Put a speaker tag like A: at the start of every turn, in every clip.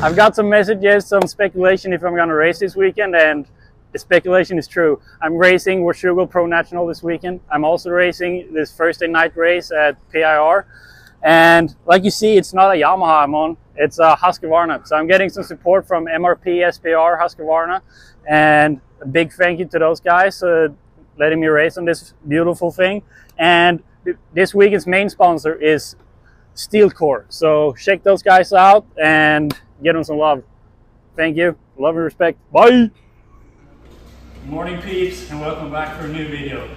A: I've got some messages, some speculation if I'm going to race this weekend, and the speculation is true. I'm racing Washougal Pro National this weekend. I'm also racing this Thursday night race at PIR. And like you see, it's not a Yamaha I'm on, it's a Husqvarna. So I'm getting some support from MRP, SPR, Husqvarna. And a big thank you to those guys for letting me race on this beautiful thing. And this weekend's main sponsor is Steel Core. So check those guys out and give them some love. Thank you. Love and respect. Bye. Good morning, peeps, and welcome back for a new video.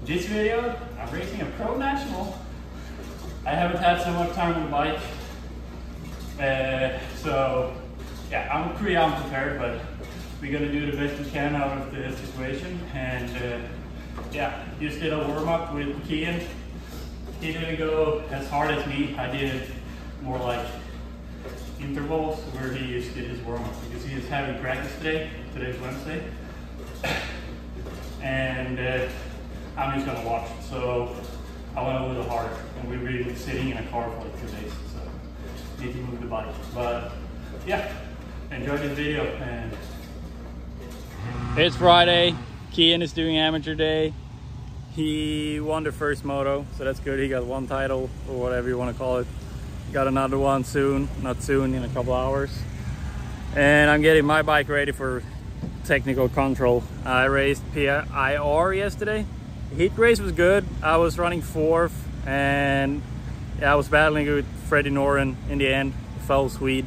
A: This video, I'm racing a Pro National. I haven't had so much time on the bike. So yeah, I'm pretty unprepared, but we're gonna do the best we can out of the situation. And yeah, just did a warm-up with Kian. He didn't go as hard as me. I did more like intervals where he just did his warm-up because he is having practice today. Today's Wednesday. And I'm just gonna watch. So I went a little harder, and we've been sitting in a car for like 2 days, so need to move the bike. But yeah, enjoy this video. And it's Friday. Kian is doing amateur day. He won the first moto, so that's good. He got one title, or whatever you want to call it. Got another one soon, not soon, in a couple hours. And I'm getting my bike ready for technical control. I raced PIR yesterday. The heat race was good. I was running 4th, and yeah, I was battling with Freddie Noren in the end, fellow Swede,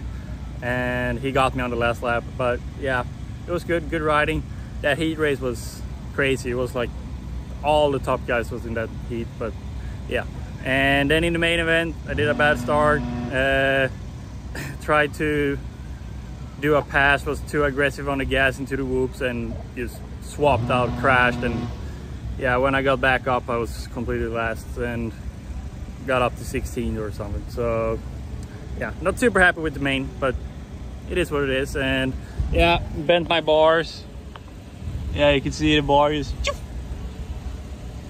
A: and he got me on the last lap. But yeah, it was good riding. That heat race was crazy. It was like all the top guys was in that heat. But yeah, and then in the main event I did a bad start. Tried to do a pass, was too aggressive on the gas into the whoops, and just swapped out, crashed. And yeah, when I got back up I was completely last and got up to 16th or something. So yeah, not super happy with the main, but it is what it is. And yeah, bent my bars. Yeah, you can see the bar is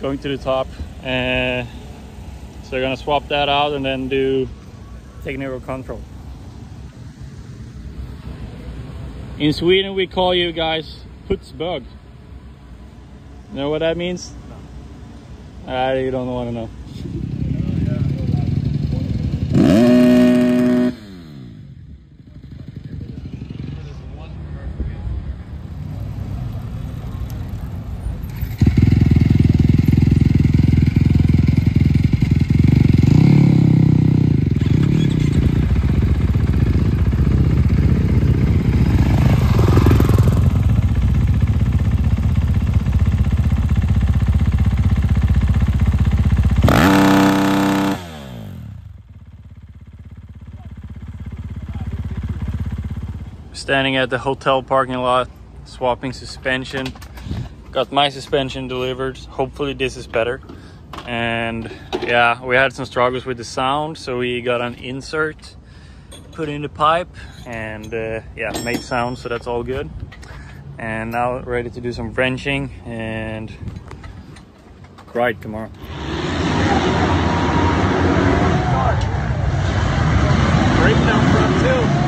A: going to the top. So we're gonna swap that out and then do technical control. In Sweden we call you guys putsbög. You know what that means? No. You don't want to know. Standing at the hotel parking lot, swapping suspension. Got my suspension delivered. Hopefully this is better. And yeah, we had some struggles with the sound, so we got an insert put in the pipe, and yeah, made sound, so that's all good. And now ready to do some wrenching and ride tomorrow. Breakdown front too.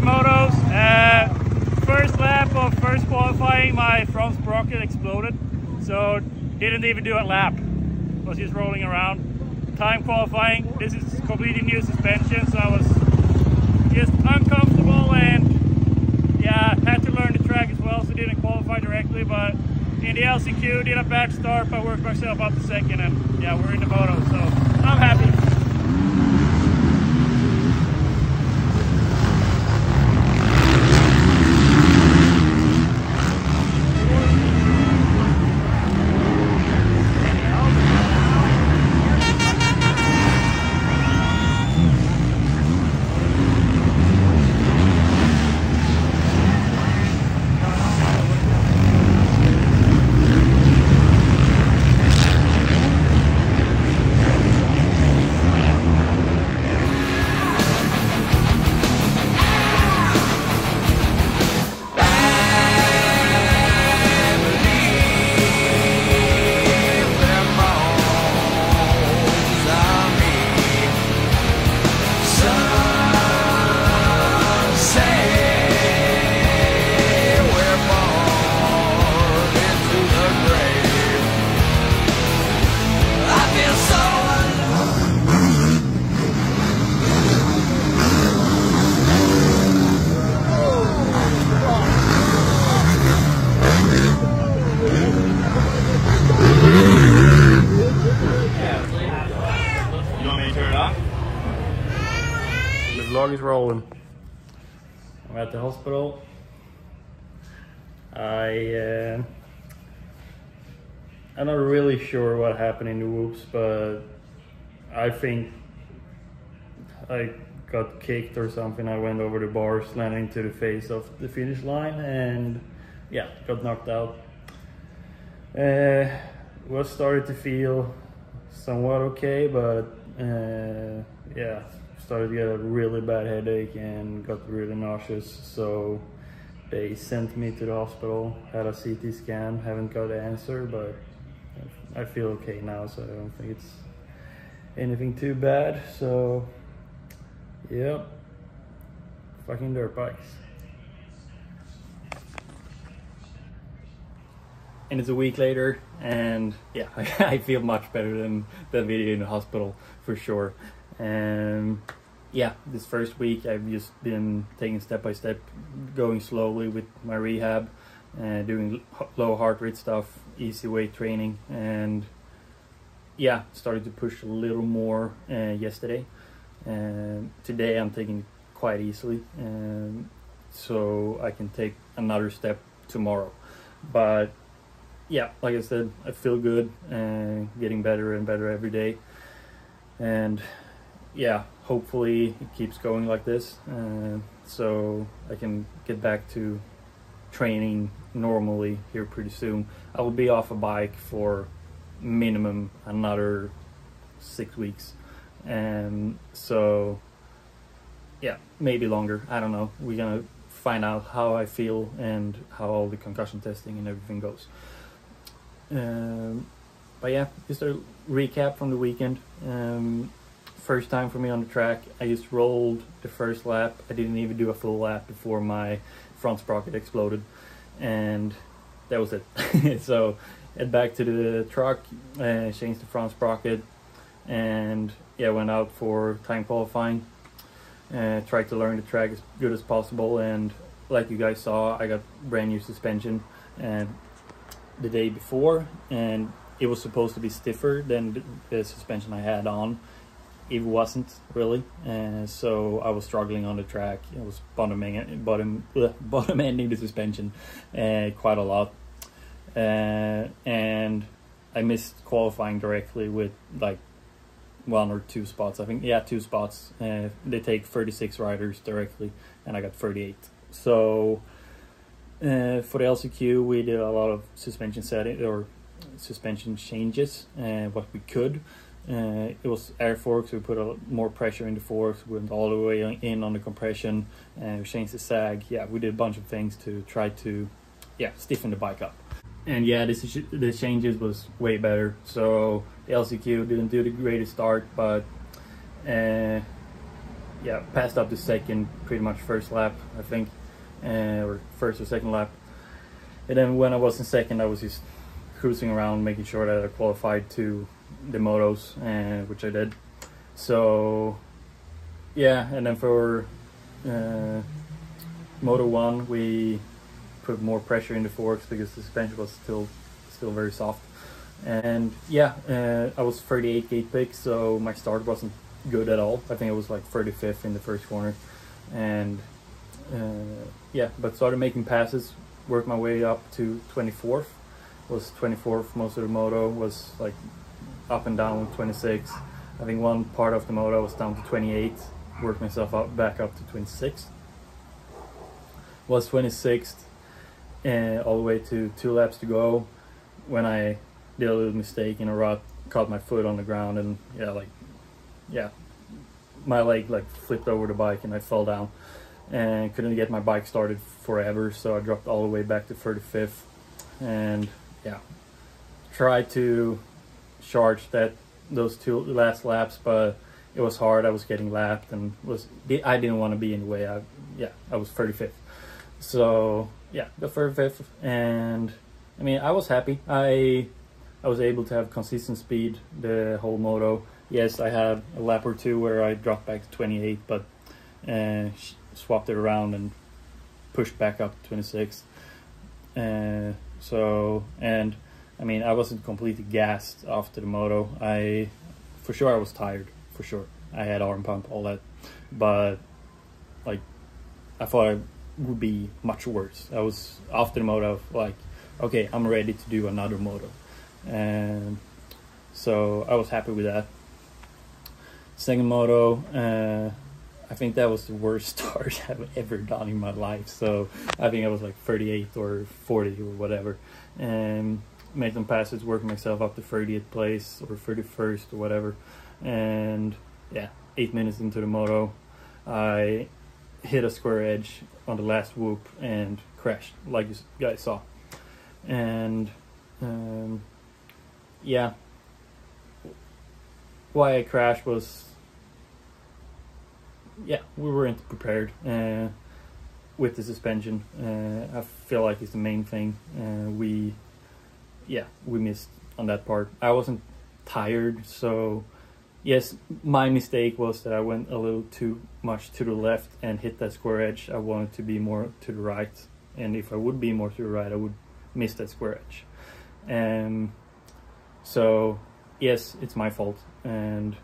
A: Motos. First lap of first qualifying, my front sprocket exploded, so didn't even do a lap, was just rolling around. Time qualifying, this is completely new suspension, so I was just uncomfortable, and yeah, had to learn the track as well, so didn't qualify directly. But in the LCQ, did a bad start, but worked myself up to second, and yeah, we're in the moto, so I'm happy. vlog is rolling. I'm at the hospital. I'm not really sure what happened in the whoops, but I think I got kicked or something. I went over the bars, landed into the face of the finish line, and yeah, got knocked out. Was started to feel somewhat okay, but yeah, started to get a really bad headache and got really nauseous. So they sent me to the hospital, had a CT scan, haven't got the answer, but I feel okay now, so I don't think it's anything too bad. So yeah, fucking dirt bikes. And it's a week later, and yeah, I feel much better than the video in the hospital for sure. And yeah, this first week I've just been taking step by step, going slowly with my rehab, doing low heart rate stuff, easy weight training, and yeah, started to push a little more yesterday. And today I'm taking it quite easily, so I can take another step tomorrow. But yeah, like I said, I feel good and getting better and better every day. And yeah, hopefully it keeps going like this, so I can get back to training normally here pretty soon. I will be off a bike for minimum another 6 weeks, and so yeah, maybe longer, I don't know. We're gonna find out how I feel and how all the concussion testing and everything goes. But yeah, just a recap from the weekend. First time for me on the track. I just rolled the first lap. I didn't even do a full lap before my front sprocket exploded, and that was it. So head back to the truck, changed the front sprocket, and yeah, went out for time qualifying. Tried to learn the track as good as possible, and like you guys saw, I got brand new suspension the day before, and it was supposed to be stiffer than the suspension I had on. It wasn't really, so I was struggling on the track. I was bottom ending the suspension quite a lot, and I missed qualifying directly with like 1 or 2 spots. I think, yeah, 2 spots. They take 36 riders directly, and I got 38. So for the LCQ, we did a lot of suspension setting or suspension changes, what we could. It was air forks. We put more pressure in the forks, we went all the way in on the compression, and we changed the sag. Yeah, we did a bunch of things to try to stiffen the bike up. And yeah, the changes was way better. So the LCQ didn't do the greatest start, but yeah, passed up the second, pretty much first lap, I think, or first or second lap. And then when I was in second, I was just cruising around, making sure that I qualified to the motos, which I did. So yeah, and then for Moto 1, we put more pressure in the forks because the suspension was still very soft. And yeah, I was 38 gate pick, so my start wasn't good at all. I think it was like 35th in the first corner, and yeah, but started making passes, worked my way up to 24th. Was 24th most of the moto, was like up and down with 26. I think one part of the moto was down to 28, worked myself back up to 26th. Was 26th all the way to 2 laps to go when I did a little mistake in a rut, caught my foot on the ground, and my leg like flipped over the bike and I fell down and couldn't get my bike started forever, so I dropped all the way back to 35th. And yeah, tried to charge those 2 last laps, but it was hard. I was getting lapped, and I didn't want to be in the way. I was 35th, so yeah, the 35th. And I mean, I was happy. I was able to have consistent speed the whole moto. Yes, I had a lap or 2 where I dropped back to 28, but swapped it around and pushed back up to 26. So, and I mean, I wasn't completely gassed after the moto. For sure I was tired, for sure. I had arm pump, all that, but
B: like, I thought it would be much worse. I was after the moto, like, okay, I'm ready to do another moto, and so I was happy with that. Second moto, I think that was the worst start I've ever done in my life. So I think I was like 38 or 40 or whatever, and made some passes, worked myself up to 30th place or 31st or whatever. And yeah, 8 minutes into the moto, I hit a square edge on the last whoop and crashed, like you guys saw. And yeah, why I crashed was, yeah, we weren't prepared with the suspension. I feel like it's the main thing. We missed on that part. I wasn't tired, so yes, my mistake was that I went a little too much to the left and hit that square edge. I wanted to be more to the right, and if I would be more to the right, I would miss that square edge. So yes, it's my fault, and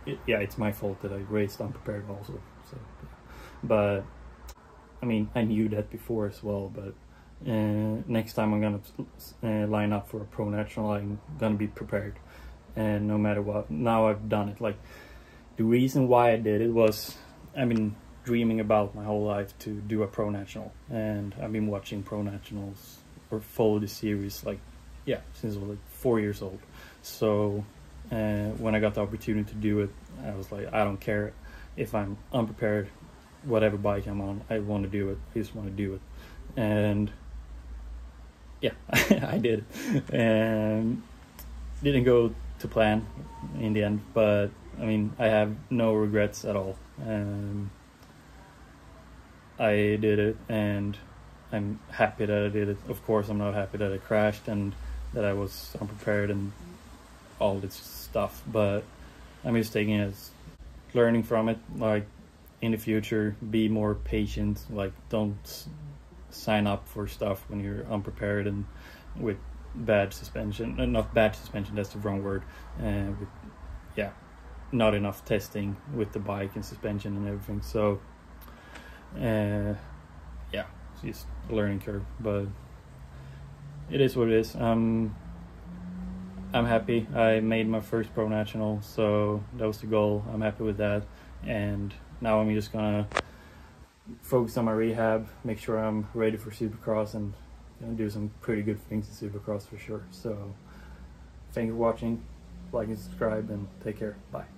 B: it's my fault that I raced unprepared also. So, yeah. But I mean, I knew that before as well. But next time I'm gonna line up for a pro national, I'm gonna be prepared, and no matter what. Now I've done it. Like, the reason why I did it was, I've been dreaming about my whole life to do a pro national, and I've been watching pro nationals or follow the series since I was like 4 years old. So when I got the opportunity to do it, I was like, I don't care if I'm unprepared, whatever bike I'm on, I want to do it. I just want to do it. And yeah, I did. And didn't go to plan in the end, but I mean, I have no regrets at all. I did it, and I'm happy that I did it. Of course, I'm not happy that I crashed and that I was unprepared and all this stuff, but I'm just taking it as learning from it. Like, in the future, be more patient. Like, don't sign up for stuff when you're unprepared and with bad suspension. Not bad suspension, that's the wrong word. Not enough testing with the bike and suspension and everything. So it's just a learning curve, but it is what it is. I'm happy. I made my first pro national, so that was the goal. I'm happy with that, and now I'm just gonna focus on my rehab, make sure I'm ready for Supercross, and do some pretty good things in Supercross for sure. So thank you for watching, like and subscribe, and take care. Bye.